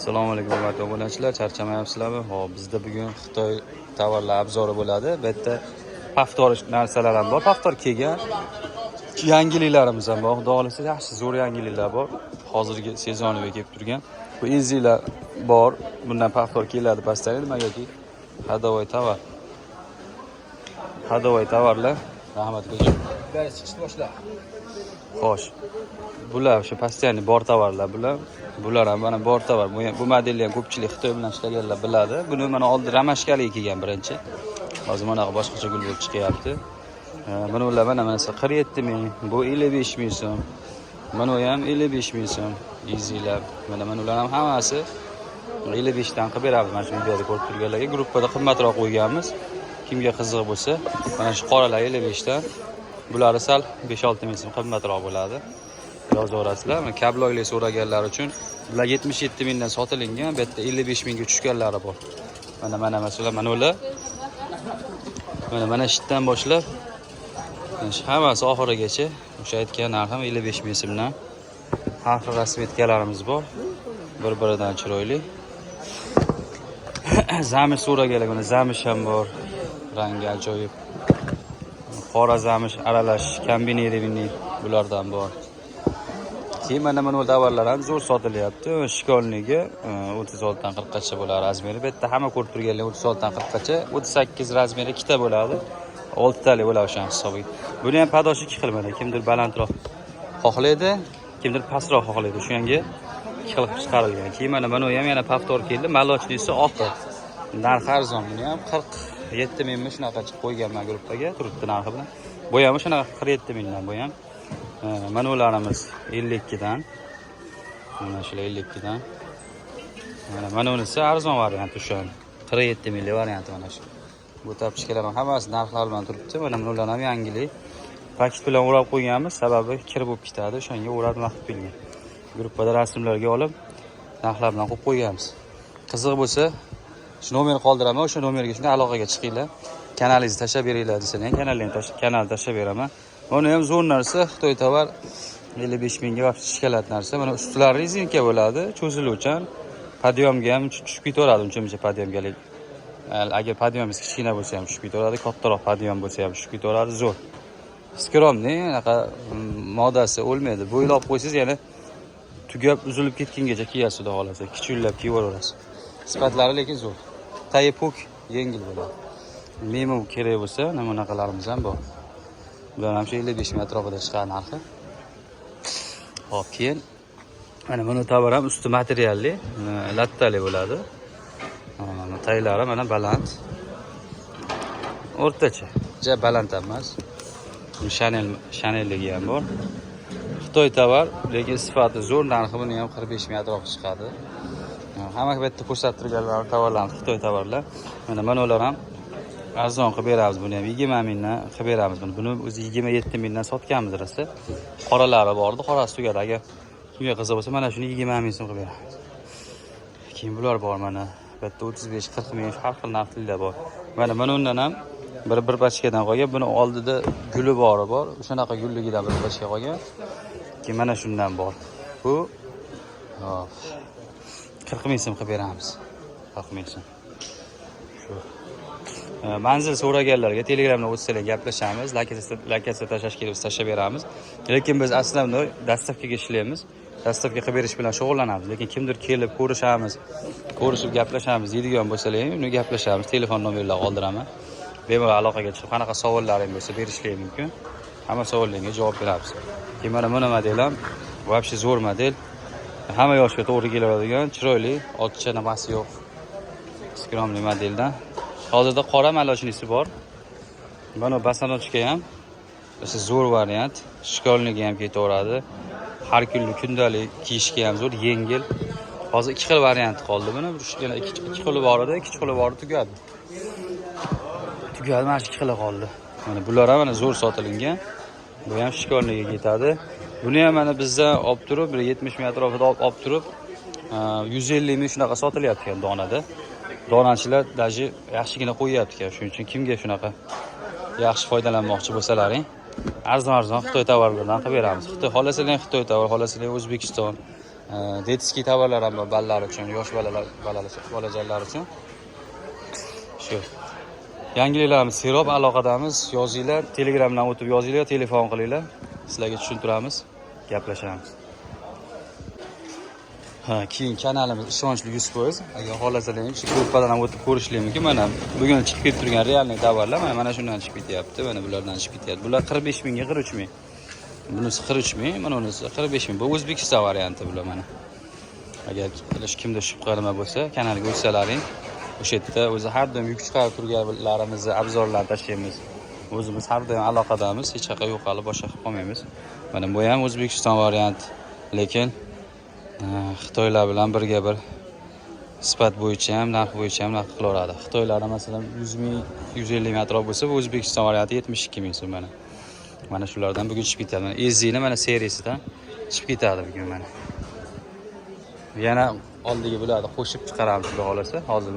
Assalomu alaykum hurmatli obunachilar, charchamayapsizlarmi? Hop, bizda bugun Xitoy tovarlar obzori bo'ladi. Bu yerda paftor narsalar ham bor, paftor kelgan. Yangiliklarimiz ham bor. Xudo xolasa yaxshi zo'r yangiliklar bor. Hozirgi sezoniga kelib turgan. Bu ezilar bor. Bundan paftor keladi pastdan nimagaki? Hadavoy tovar. Hadavoy tovarlar. Rahmat ko'chib. Bari chiqishni boshla. Xo'sh. Bular o'sha pastdan bor tovarlar bular. Bular ham mana bor tovar. Bu modelni ham ko'pchilik Xitoy bilan ishlaganlar biladi. Buni mana oldin ramashkaliga kelgan birinchi. Hozir mana boshqacha gul bo'lib chiqyapti. Buni ular mana 47 ming, bu 55 ming so'm. Mana u ham 55 ming so'm. Ezilar. Mana ular ham hammasi 55 dan qilib beramiz. Mana shu videoda ko'rib turganlarga gruppada qimmatroq qo'yganmiz. Kimga qiziq bo'lsa, mana shu qoralar 55 dan. Bulari sal 5-6 ming so'm qimmatroq bo'ladi. Yozaverasizlar. Mana kabloyli so'raganlar uchun bular 77 mingdan sotilingan, bu yerda 55 mingga tushganlari bor. Mana masalan mana ular mana shitdan boshlab hammasi oxirigacha o'sha aytgan narxim 55 ming so'mdan. Har xil rasmetkalarimiz bor. Bir-biridan chiroyli. Zamish so'raganlar, mana zamish ham bor. Rangi ajoyib. Qora zamish aralash kombinirованный bulardan bor. Keyin mana bu tovarlar ham zo'r sotilyapti. Shkolniga 36 dan 40 gacha bo'ladi razmeri. Bu yerda hamma ko'rib turganlar 36 dan 40 gacha, 38 razmeri ikkita bo'ladi. 6 tali bo'ladi o'sha hisobiga. Buni ham padosh 2 xil mana. Kimdir balandroq xohlaydi, kimdir pastroq xohlaydi. O'shanga 2 xil chiqarilgan. Keyin mana bu ham yana paftor keldi. Malochnisi oqi. Narxi arzon. Buni ham 47 mingmi shunaqa chiqib qo'yganman gruppaga, turibdi narxi bilan. Bu ham shunaqa 47 mingdan bu ham. Mana ularimiz 52 dan. Mana shular 52 dan. Mana unisi arzon varianti o'sha 47 minglik varianti mana shu. Bu tapchikalar ham hammasi narxlar bilan turibdi. Mana ular ham yangilik. Paket bilan o'rab qo'yganmiz, sababi kir bo'lib ketadi, o'shanga o'rab vaqt bilgan. Gruppada rasmlarga olib, narxlar bilan qo'yib qo'yganmiz. Qiziq bo'lsa, shu nomerni qoldiraman, o'sha nomerga shunga aloqaga chiqinglar. Kanalingizni tashlab beringlar desangiz, kanal tashlab beraman. Buni ham zo'r narsa, Xitoy tovar 55 mingga vaqt shikolat narsa. Mana ustlari rezinka bo'ladi, cho'ziluvchan. Podyomga ham tushib ketaveradi, uncha podyomgalik. Agar podyomingiz kichkina bo'lsa ham tushib ketaveradi, kattaroq podyom bo'lsa ham tushib ketaveradi, zo'r. Skromniy, anaqa modasi o'lmaydi. Bo'ylab qo'ysangiz yana tugab uzilib ketgungacha kiyasiz, xudo xolasa, kichillab kiyaverasiz. Sifatlari lekin zo'r. Tayi pok, yengil bo'ladi. Memo kerak bo'lsa, mana bunaqalarimiz ham bor. Bular ham 55 ming atrofida chiqadi narxi. Hop, keyin mana buni tovar ham usti materialli, lattali bo'ladi. Mana taylari mana baland. O'rtacha, ja baland emas. Chanelligi ham bor. Xitoy tovar, lekin sifati zo'r, narxi buni ham 45 ming atrofida chiqadi. Hamma bu yerda ko'rsatib turganlar tovarlar Xitoy tovarlar. Mana ular ham arzon qilib beramiz, buni ham 20 mingdan qilib beramiz. Buni o'zi 27 mingdan sotganmiz rasa. Qoralari bordi, qorasi tugadi. Agar kimga qiziq bo'lsa, mana shuni 20 ming so'm qilib beramiz. Keyin bular bor mana. Bu yerda 35-40 ming har xil narxlar bor. Mana undan ham bir pachkadan qolgan. Buni oldida guli bor. O'shanaqa gulligidan bir pachka qolgan. Keyin mana shundan bor. Bu 40 ming so'm qilib beramiz. 40 ming so'm. Shu. Manzil so'raganlarga Telegramdan o'tsanglar gaplashamiz, lokatsiya tashlash kerak bo'lsa tashlab beramiz. Lekin biz aslida dastavkaga ishlaymiz. Dastavka qilib berish bilan shug'ullanamiz. Lekin kimdir kelib ko'rishib gaplashamiz deydigan bo'lsalar, uni gaplashamiz. Telefon nomerlarini qoldiraman. Bemalol aloqaga chiqib, qanaqa savollaring bo'lsa berishingiz mumkin. Hamma savollaringizga javob beramiz. Keyin mana bu model ham вообще zo'r model. Hamma yoshga to'g'ri keladigan, chiroyli, ortiqcha nimasi yo'q. Skromli modeldan. Hozirda qora malochnisi bor. Mana basanochka ham o'sha zo'r variant, shkolniga ham ketaveradi. Har kunlik kundalik kiyishga ham zo'r, yengil. Hozir 2 xil variant qoldi. Buni yana 2 xili bor edi, 2 xili bor tugadi. Mana 2 xili qoldi. Mana bular ham mana zo'r sotilingan. Bu ham shkolniga ketadi. Buni ham mana bizdan olib turib, 70 ming atrofida olib turib, 150 ming shunaqa sotilyapti ekan donada. Donachilar daji yaxshigina qo'yyapti ekan. Shuning uchun kimga shunaqa yaxshi foydalanmoqchi bo'lsalaring, arzon Xitoy tovarlardan qilib beramiz. Xitoy xohlasalar Xitoy tovar, xohlasalar O'zbekiston, Detskiy tovarlar ham bor bolalar uchun, yosh bolajonlar uchun. Shu. Yangiliklarimiz Sirop aloqadamiz. Yozinglar, Telegramdan o'tib yozinglar, telefon qilinglar. Sizlarga tushuntiramiz, gaplashamiz. Keyin kanalimiz ishonchli 100%. Agar xohlasangiz shu gruppadan ham o'tib ko'rishingiz mumkin. Mana bugun chiqib ketib turgan realniy tovarlar mana shundan chiqib ketyapti. Mana bulardan chiqib ketyapti. Bular 45 mingga 43 ming. Bunisi 43 ming, mana bunisi 45 ming. Bu O'zbekiston varianti bular mana. Agar kimda shubha nima bo'lsa, kanalga o'tsalaring, o'sha yerda o'zi har doim yuk chiqarib turganlarimizni obzorlar tashlaymiz. O'zimiz har doim aloqadamiz, hech qayoqqa yo'qolib boshqa qilib qolmaymiz. Mana bu ham O'zbekiston variant, lekin Xitoylar bilan birga bir sifat bo'yicha ham, narx bo'yicha ham narx qilaveradi. Xitoylarda masalan 100 ming, 150 ming atrof bo'lsa, bu O'zbekiston varianti 72 ming so'm mana. Mana shulardan bugun chiqib ketadi. Mana Ezini mana seriyasidan chiqib ketadi bugun mana. Yana oldiga bularni qo'shib chiqaramiz xudo xolasa. Hozir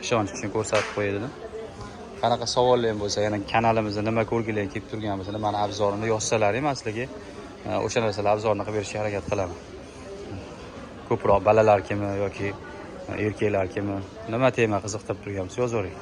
ishonch uchun ko'rsatib qo'ydim. Qanaqa savollar ham bo'lsa, yana kanalimizda nima ko'rgilar kelib turgan bo'lsa, mana obzorini yozsalaring, maslaga o'sha narsalar obzorini qilib berishga harakat qilaman. Ko'proq balalar kimi yoki erkaklar kimi nima tema qiziqtirib turganmiz, yozavering.